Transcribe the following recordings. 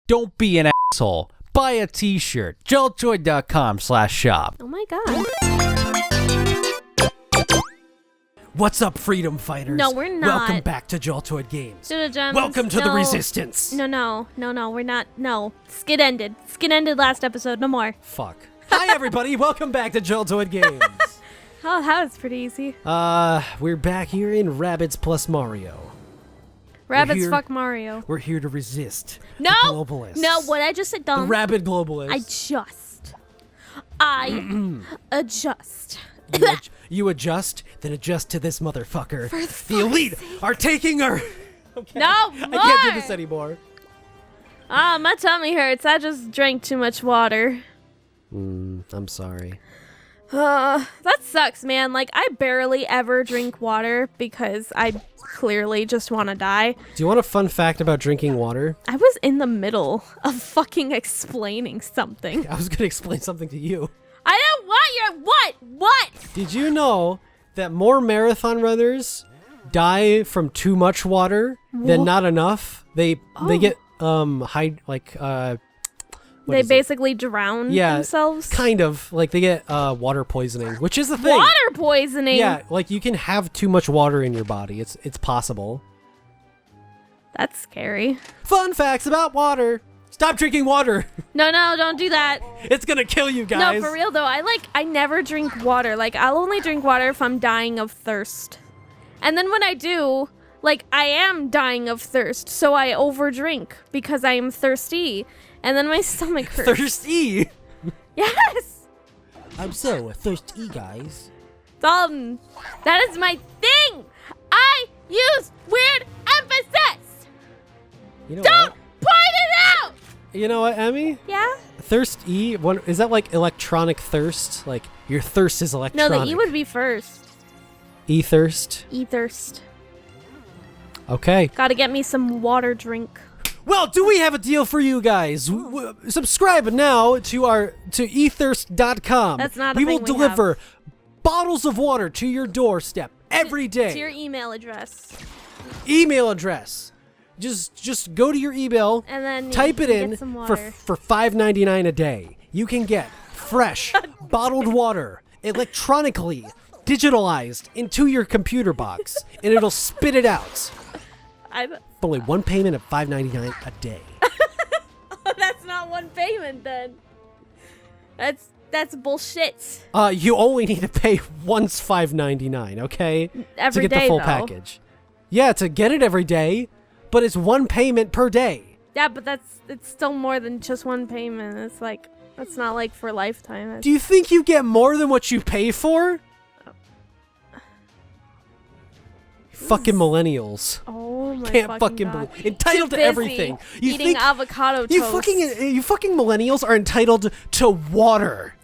Don't be an asshole. Buy a t-shirt. Jaltoid.com/shop. Oh my god. What's up, freedom fighters? No, we're not. Welcome back to Jaltoid Games. Gems, Welcome to the Resistance. No, we're not. No. Skid ended. Skid ended last episode. No more. Fuck. Hi, everybody. Welcome back to Jaltoid Games. Oh, that was pretty easy. We're back here in Rabbids plus Mario. Rabbids fuck Mario. We're here to resist No! the globalists. No, what I just said, The dumb. rabid globalists. I adjust. You adjust, then adjust to this motherfucker. The elite are taking her. Okay. No, I can't do this anymore. My tummy hurts. I just drank too much water. I'm sorry. That sucks, man. Like, I barely ever drink water because I clearly just want to die. Do you want a fun fact about drinking water? I was in the middle of fucking explaining something. I was going to explain something to you. I don't want your what? Did you know that more marathon runners die from too much water than not enough? They get they basically drown themselves? Kind of. Like, they get water poisoning, which is the thing. Water poisoning? Yeah, like, you can have too much water in your body. It's possible. That's scary. Fun facts about water. Stop drinking water. No, don't do that. It's gonna kill you guys. No, for real though, I never drink water. Like, I'll only drink water if I'm dying of thirst. And then when I do, like, I am dying of thirst, so I overdrink because I am thirsty. And then my stomach hurts. Thirsty? Yes! I'm so thirsty, guys. Dalton, that is my thing! I use weird emphasis! You know Don't what? point it out! You know what, Emmy? Yeah? Thirsty? Is that like electronic thirst? Like, your thirst is electronic. No, the E would be first. E-thirst? E-thirst. Okay. Gotta get me some water drink. Well, do we have a deal for you guys? Subscribe now to ethirst.com. That's not a We thing will deliver bottles of water to your doorstep every day. To your email address. Email address. Just go to your email And then type it in get some for water. $5.99 a day. You can get fresh bottled water electronically digitalized into your computer box, and it'll spit it out. Only one payment of $5.99 a day. That's not one payment then. That's bullshit. You only need to pay once $5.99, okay? Every to get day, the full though. package. Yeah, to get it every day, but it's one payment per day. Yeah, but it's still more than just one payment. It's like, that's not like for a lifetime. Do you think you get more than what you pay for? Fucking millennials. Oh my Can't fucking God. believe entitled Too to busy everything. You eating think avocado toast. you fucking millennials are entitled to water.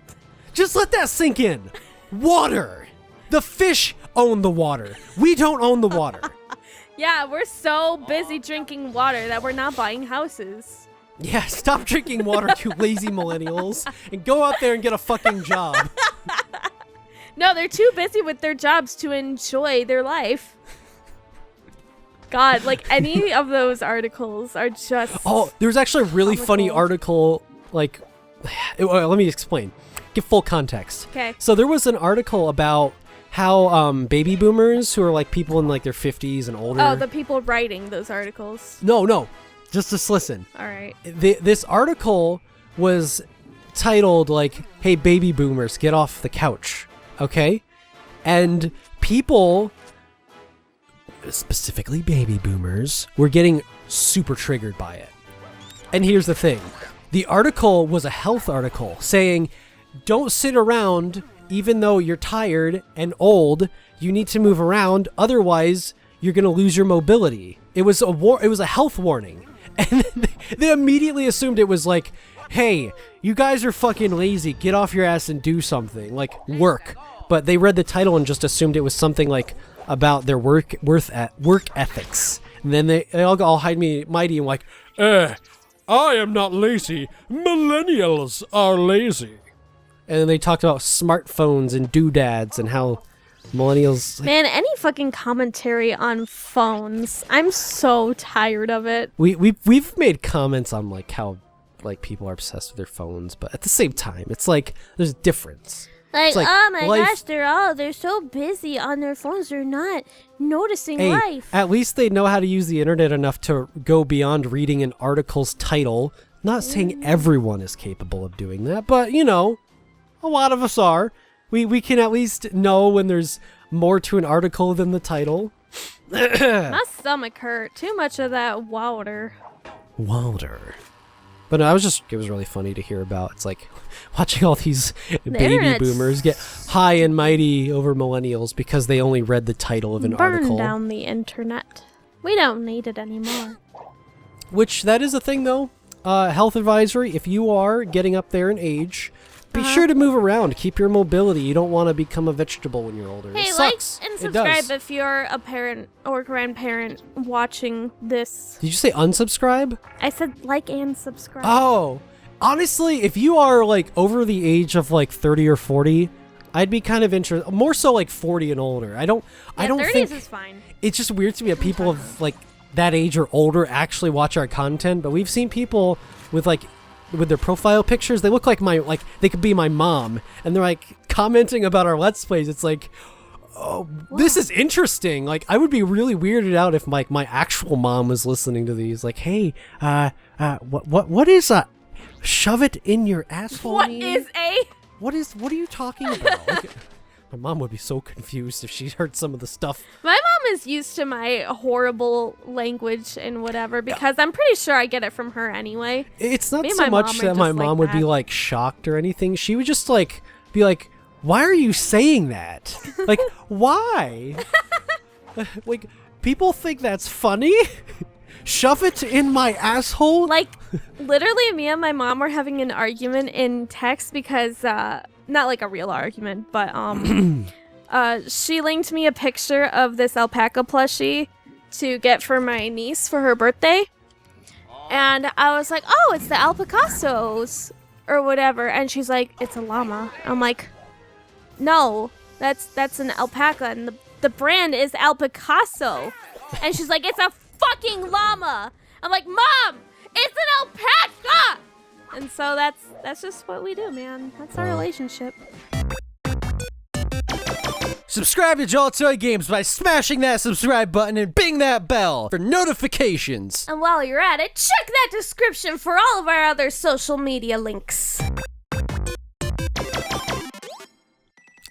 Just let that sink in. Water. The fish own the water. We don't own the water. Yeah, we're so busy drinking water that we're not buying houses. Yeah, stop drinking water, you lazy millennials, and go out there and get a fucking job. No, they're too busy with their jobs to enjoy their life. God, like, any of those articles are just... Oh, there's actually a really funny article, like... let me explain. Give full context. Okay. So there was an article about how baby boomers, who are like people in like their 50s and older... Oh, the people writing those articles. No. Just listen. All right. This article was titled, like, hey, baby boomers, get off the couch. Okay? And people... specifically baby boomers, were getting super triggered by it. And here's the thing. The article was a health article saying, don't sit around even though you're tired and old. You need to move around, otherwise you're going to lose your mobility. It was a health warning. And they immediately assumed it was like, hey, you guys are fucking lazy. Get off your ass and do something, like work. But they read the title and just assumed it was something like about their work ethics. And then they all got all mighty and like, I am not lazy. Millennials are lazy. And then they talked about smartphones and doodads and how Millennials. Man, any fucking commentary on phones. I'm so tired of it. We've made comments on like how like people are obsessed with their phones, but at the same time, it's like there's a difference. Like, like oh my life- gosh, they're so busy on their phones, they're not noticing Hey, life. at least they know how to use the internet enough to go beyond reading an article's title. Not saying everyone is capable of doing that, but you know, a lot of us are. We can at least know when there's more to an article than the title. My stomach hurt. Too much of that water. Wilder. But no, it was really funny to hear about. It's like watching all these baby internet's- boomers get high and mighty over millennials because they only read the title of an Burn article. down the internet. We don't need it anymore. Which, that is a thing though. Health advisory, if you are getting up there in age, be sure to move around. Keep your mobility. You don't want to become a vegetable when you're older. Hey, it like sucks. and It subscribe does. if you're a parent or grandparent watching this. Did you say unsubscribe? I said like and subscribe. Oh, honestly, if you are like over the age of like 30 or 40, I'd be kind of interested. More so like 40 and older. I don't 30s think is fine. it's just weird to me that people of like that age or older actually watch our content. But we've seen people with like with their profile pictures, they look like they could be my mom, and they're like commenting about our Let's Plays. It's like, oh, this is interesting. Like, I would be really weirded out if my actual mom was listening to these. Like, hey, what is shove it in your asshole? What is a? What are you talking about? Like, my mom would be so confused if she heard some of the stuff. My mom is used to my horrible language and whatever because I'm pretty sure I get it from her anyway. It's not Me and so my much mom are that my just like mom would be that. like shocked or anything. She would just like be like, "Why are you saying that? Like, why? Like, people think that's funny? Shove it in my asshole?" Like, literally, me and my mom were having an argument in text because, not like a real argument, but, she linked me a picture of this alpaca plushie to get for my niece for her birthday. And I was like, oh, it's the Alpacassos or whatever. And she's like, it's a llama. I'm like, no, that's an alpaca. And the brand is Alpacasso. And she's like, it's a fucking llama. I'm like, Mom, it's an alpaca. And so that's just what we do, man. That's our relationship. Subscribe to Jaltoid Games by smashing that subscribe button and bing that bell for notifications. And while you're at it, check that description for all of our other social media links.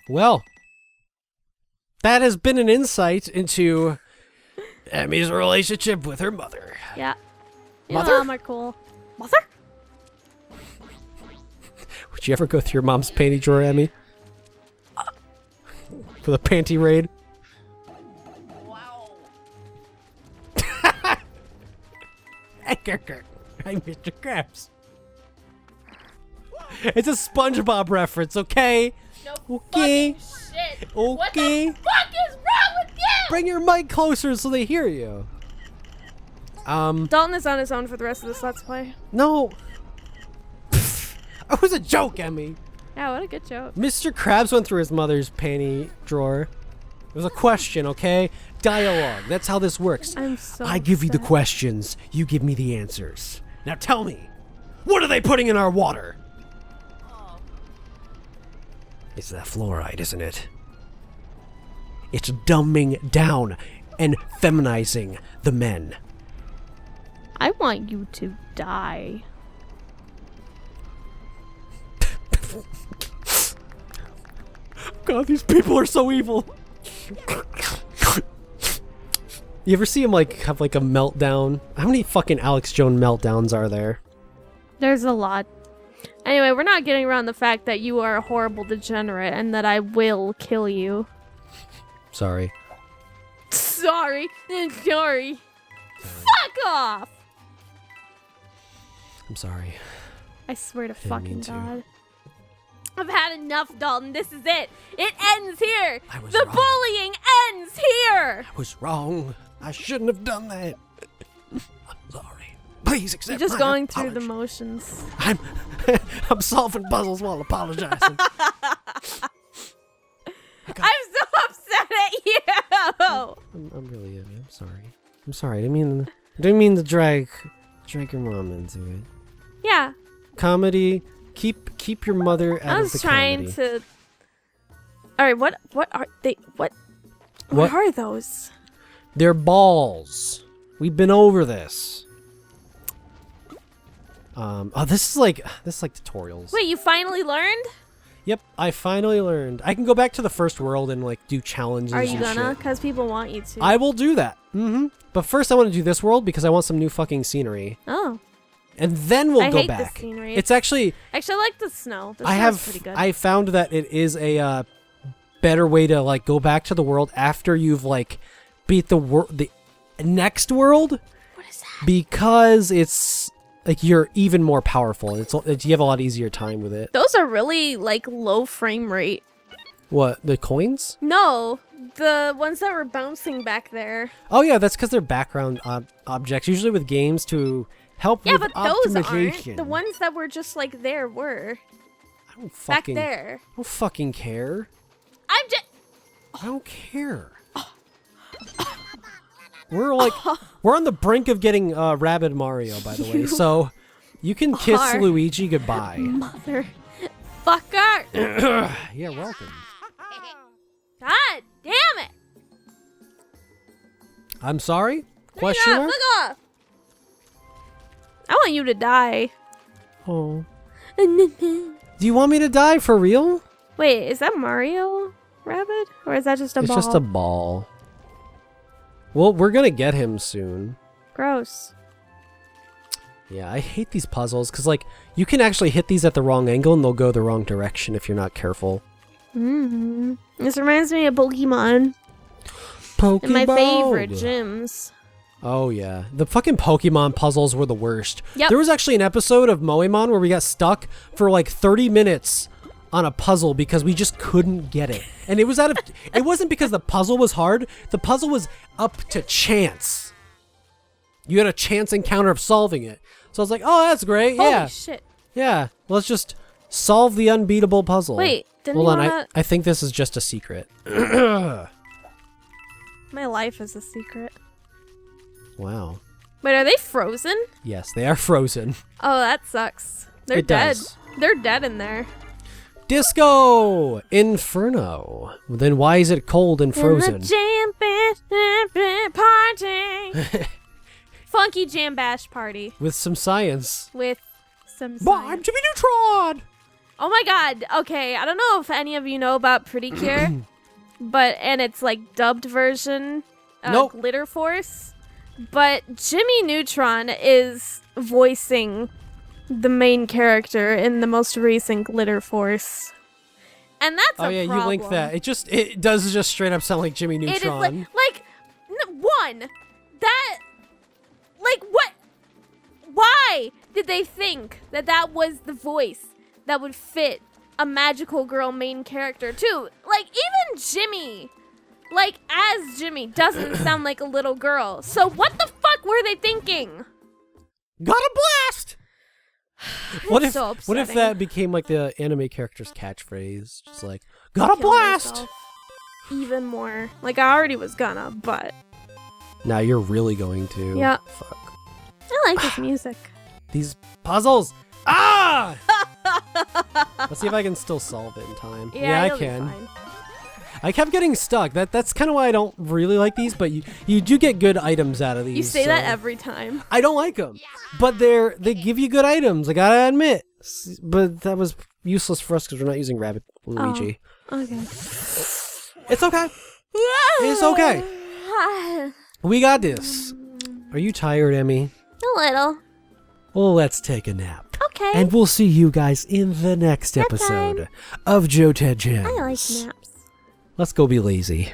Well, that has been an insight into Emmy's relationship with her mother. Yeah. Mother? Your mom are cool. Mother? Would you ever go through your mom's panty drawer, Emmy? For the panty raid? Wow. Hey, Mr. Krabs. It's a SpongeBob reference, okay? No Okay. fucking shit. Okay. What the fuck is wrong with you? Bring your mic closer so they hear you. Dalton is on his own for the rest of this Let's Play. No. It was a joke, Emmy. Yeah, what a good joke. Mr. Krabs went through his mother's panty drawer. It was a question, okay? Dialogue. That's how this works. I'm so I give you the upset. questions. You give me the answers. Now tell me, what are they putting in our water? It's that fluoride, isn't it? It's dumbing down and feminizing the men. I want you to die. God, these people are so evil. You ever see him like have like a meltdown? How many fucking Alex Jones meltdowns are there? There's a lot. Anyway, we're not getting around the fact that you are a horrible degenerate and that I will kill you. Sorry. Sorry. Sorry. Fuck off! I'm sorry. I swear to Didn't fucking mean to. God. I've had enough, Dalton. This is it. It ends here. I was The wrong. bullying ends here. I was wrong. I shouldn't have done that. I'm sorry. Please accept You're just my going through the apology. motions. I'm solving puzzles while apologizing. I'm so upset. I'm really Emmy. I'm sorry. I'm sorry. I didn't mean to drag your mom into it. Yeah. Comedy. Keep your mother out I of was the trying comedy. to. All right. What are they? What are those? They're balls. We've been over this. This is like tutorials. Wait, you finally learned? Yep, I finally learned. I can go back to the first world and like do challenges. Are you and gonna? shit. Because people want you to. I will do that. But first, I want to do this world because I want some new fucking scenery, Oh. and then we'll I go hate back. the scenery. It's actually Actually, I like the snow. The I snow's pretty good. I found that it is a better way to like go back to the world after you've like beat the next world. What is that? Because it's like you're even more powerful. You have a lot easier time with it. Those are really like low frame rate. What, the coins? No, the ones that were bouncing back there. Oh yeah, that's because they're background objects. Usually with games to help Yeah, with but those optimization. aren't. The ones that were just like there were I don't back fucking, there. I don't fucking care. I'm just. I don't care. We're on the brink of getting Rabid Mario, by the way. So you can kiss Are. Luigi goodbye. Mother. Yeah, welcome. God damn it. I'm sorry? Question mark? Look off. I want you to die. Oh. Do you want me to die for real? Wait, is that Mario Rabbit? Or is that just a It's ball? just a ball. Well, we're gonna get him soon. Gross. Yeah, I hate these puzzles because, like, you can actually hit these at the wrong angle and they'll go the wrong direction if you're not careful. This reminds me of Pokemon. Pokemon! And my favorite gyms. Oh, yeah. The fucking Pokemon puzzles were the worst. Yep. There was actually an episode of Moemon where we got stuck for like 30 minutes on a puzzle because we just couldn't get it. And it was it wasn't because the puzzle was hard. The puzzle was up to chance. You had a chance encounter of solving it. So I was like, oh, that's great. Holy Yeah. shit. Yeah. Let's solve the unbeatable puzzle. Wait, didn't Hold you on. wanna... I think this is just a secret. My life is a secret. Wow. Wait, are they frozen? Yes, they are frozen. Oh, that sucks. They're It dead. does. They're dead in there. Disco Inferno. Then why is it cold and frozen? In the jam party. Funky jam bash party With some science. with some Bah, I'm science. Jimmy Neutron. Oh my god. Okay, I don't know if any of you know about Pretty Cure, and it's like dubbed version Nope. Glitter Force. But Jimmy Neutron is voicing the main character in the most recent Glitter Force. And that's Oh a yeah, problem. you link that. It does just straight up sound like Jimmy It is Neutron. what? Why did they think that was the voice that would fit a magical girl main character too? Like, even Jimmy, like, as Jimmy, doesn't sound like a little girl. So what the fuck were they thinking? Got a blast! What if so what if upsetting. that became like the anime character's catchphase? Just like, got a Kill blast! myself even more. Like, I already was gonna, but Now you're really going to. Yeah. Fuck. I like this music. These puzzles. Ah! Let's see if I can still solve it in time. I you'll be can. fine. I kept getting stuck. That's kind of why I don't really like these, but you do get good items out of these. You say that so- every time. I don't like them, but they give you good items. I gotta admit. But that was useless for us because we're not using Rabbid Luigi. Okay. It's okay. It's okay. We got this. Are you tired, Emmy? A little. Well, let's take a nap. Okay. And we'll see you guys in the next Nap episode of Joe Ted Jams. I like naps. Let's go be lazy.